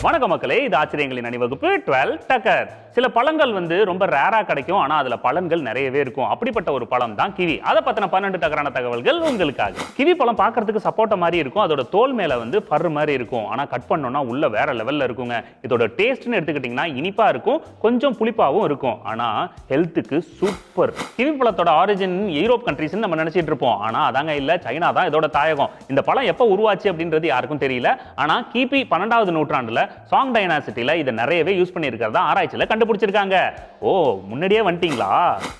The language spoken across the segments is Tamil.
வணக்க மக்களே, இது ஆச்சரியங்களின் அணிவகுப்பு 12 டக்கர். சில பழங்கள் ரொம்ப ரேரா கிடைக்கும், ஆனா அதுல பலன்கள் நிறையவே இருக்கும். அப்படிப்பட்ட ஒரு பழம் தான் கிவி. அதை பத்தின 12 டக்கரான தகவல்கள் உங்களுக்காக. கிவி பழம் பார்க்கிறதுக்கு சப்போட்டா மாதிரி இருக்கும். அதோட தோல் மேல ஃபர் மாதிரி இருக்கும். ஆனா கட் பண்ணோம்னா உள்ள வேற லெவல்ல இருக்குங்க. இதோட டேஸ்ட்னு எடுத்துக்கிட்டீங்கன்னா இனிப்பா இருக்கும், கொஞ்சம் புளிப்பாவும் இருக்கும். ஆனா ஹெல்த்துக்கு சூப்பர். கிவி பழத்தோட ஆரிஜின் யூரோப் கண்ட்ரீஸ் நம்ம நினைச்சிட்டு இருப்போம். ஆனா அதாங்க இல்ல, சைனா தான் இதோட தாயகம். இந்த பழம் எப்ப உருவாச்சு அப்படின்றது யாருக்கும் தெரியல. ஆனா கிபி 12வது நூற்றாண்டுல சாங் டைனாசிட்டில இதை நிறையவே யூஸ் பண்ணியிருக்கிறதா ஆராய்ச்சியில கண்டுபிடிச்சிருக்காங்க. ஓ, முன்னாடியே வந்துட்டீங்களா?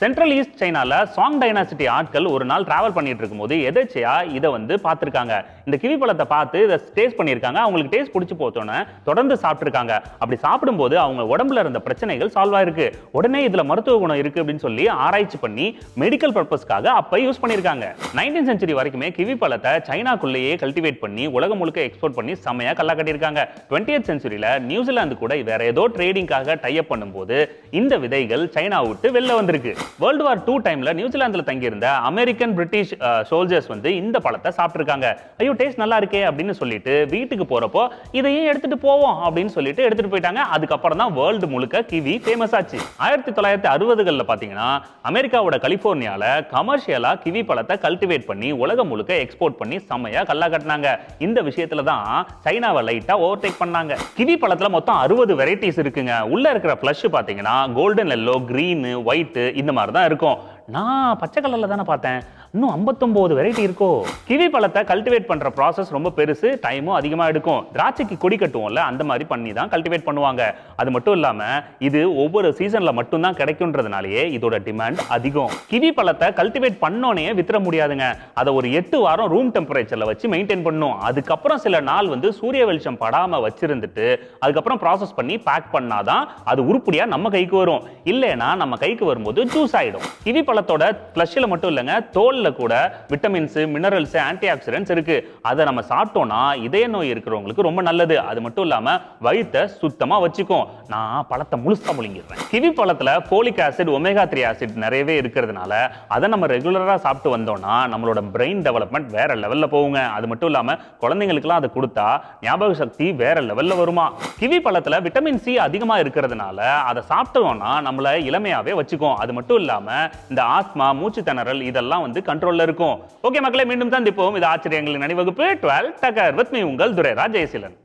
சென்ட்ரல் ஈஸ்ட் சைனால சாங் டைனாசிட்டி ஆட்கள் ஒரு நாள் டிராவல் பண்ணிட்டு இருக்கும்போது எதேச்சையா இதை பார்த்திருக்காங்க. இந்த கிவி பழத்தை பார்த்து இதை டேஸ்ட் பண்ணியிருக்காங்க. அவங்களுக்கு டேஸ்ட் பிடிச்சி போத்தோன்னு தொடர்ந்து சாப்பிட்டுருக்காங்க. அப்படி சாப்பிடும்போது அவங்க உடம்புல இருந்த பிரச்சனைகள் சால்வ் ஆயிருக்கு. உடனே இதுல மருத்துவ குணம் இருக்கு அப்படின்னு சொல்லி ஆராய்ச்சி பண்ணி மெடிக்கல் பர்பஸ்க்காக அப்ப யூஸ் பண்ணியிருக்காங்க. 19th செஞ்சுரி வரைக்குமே கிவி பழத்தை சைனாக்குள்ளேயே கல்டிவேட் பண்ணி உலகம் முழுக்க எக்ஸ்போர்ட் பண்ணி செமையா கல்லா கட்டியிருக்காங்க. 20th செஞ்சுரியில நியூசிலாந்து கூட வேற ஏதோ ட்ரேடிங்காக டை அப் பண்ணும்போது இந்த விதைகள் சைனா விட்டு வெளில வந்திருக்கு. வேர்ல்டு வார் 2 டைம்ல நியூசிலாந்துல தங்கியிருந்த அமெரிக்கன் பிரிட்டிஷ் சோல்ஜர்ஸ் இந்த பழத்தை சாப்பிட்டுருக்காங்க. ஐயோ, டேஸ்ட் நல்லா இருக்கே அப்படின்னு சொல்லிட்டு வீட்டுக்கு போறப்போ இதையும் எடுத்துட்டு போவோம் அப்படின்னு சொல்லிட்டு எடுத்துட்டு போயிட்டாங்க. அதுக்கப்புறம் தான் வேர்ல்டு முழுக்க கிவி ஃபேமஸ் ஆச்சு. 1960களில் பாத்தீங்கன்னா அமெரிக்காவோட கலிபோர்னியால கமர்ஷியலா கிவி பழத்தை கல்டிவேட் பண்ணி உலகம் முழுக்க எக்ஸ்போர்ட் பண்ணி செமையா கல்லா கட்டினாங்க. இந்த விஷயத்துல தான் சைனாவை லைட்டா ஓவர்டேக் பண்ணாங்க. கிவி பழத்துல மொத்தம் 60 வெரைட்டிஸ் இருக்குங்க. உள்ள இருக்கிற ஃப்ளஷ் பாத்தீங்கன்னா கோல்டன் எல்லோ, கிரீன், ஒயிட் இந்த மாதிரி தான் இருக்கும். நான் பச்சை கலர்ல தானே பார்த்தேன், இன்னும் 59 வெரைட்டி இருக்கோ. கிவி பழத்தை கல்டிவேட் பண்ற ப்ராசஸ் ரொம்ப பெருசு, டைமும் அதிகமா எடுக்கும். திராட்சைக்கு கொடி கட்டுவோம்ல, அந்த மாதிரி பண்ணி தான் கல்டிவேட் பண்ணுவாங்க. அது மட்டும் இல்லாம இது ஒவ்வொரு சீசன்ல மட்டும் தான் கிடைக்கும்ன்றதுனாலயே இதோட டிமாண்ட் அதிகம். கிவி பழத்தை கல்டிவேட் பண்ணோனே வித்துற முடியாதுங்க. அதை ஒரு 8 வாரம் ரூம் டெம்பரேச்சர்ல வச்சு மெயின்டைன் பண்ணணும். அதுக்கப்புறம் சில நாள் சூரிய வெளிச்சம் படாம வச்சிருந்துட்டு அதுக்கப்புறம் ப்ராசஸ் பண்ணி பேக் பண்ணாதான் அது உருப்படியா நம்ம கைக்கு வரும். இல்லைன்னா நம்ம கைக்கு வரும்போது ஜூஸ் ஆயிடும். கிவி பழத்தோட ஃப்ளஷ்ல மட்டும் இல்லைங்க, தோல்ல கூட விட்டமின்ஸ், மினரல்ஸ், ஆன்டி ஆக்சிடென்ட்ஸ் இருக்கு. அதை நம்ம சாப்பிட்டோம்னா இதய நோய் இருக்கிறவங்களுக்கு ரொம்ப நல்லது. அது மட்டும் இல்லாம வயித்தை சுத்தமா வச்சுக்கும். நான் பழத்தை முழுசா முழுங்கிடுறேன். கிவி பழத்துல ஃபோலிக் ஆசிட், ஒமேகா 3 ஆசிட் நிறையவே இருக்கிறதுனால அதை நம்ம ரெகுலரா சாப்பிட்டு வந்தோம்னா நம்மளோட பிரெயின் டெவலப்மெண்ட் வேற லெவல்ல போகுங்க. அது மட்டும் இல்லாம குழந்தைங்களுக்குலாம் அதை கொடுத்தா ஞாபக சக்தி வேற லெவல்ல வருமா. கிவி பழத்துல விட்டமின் சி அதிகமா இருக்கிறதுனால அதை சாப்பிட்டோம்னா நம்மள இளமையாவே வச்சுக்கும். அது மட்டும் இல்லாம இந்த ஆஸ்மா, மூச்சு திணறல் இதெல்லாம் கண்ட்ரோல்ல இருக்கும். ஓகே மக்களே, மீண்டும் சந்திப்போம். இது ஆச்சரியங்களின் அணிவகுப்பு 12 டக்கர். வித் மீ உங்கள் துரைராஜ் ஜெயசீலன்.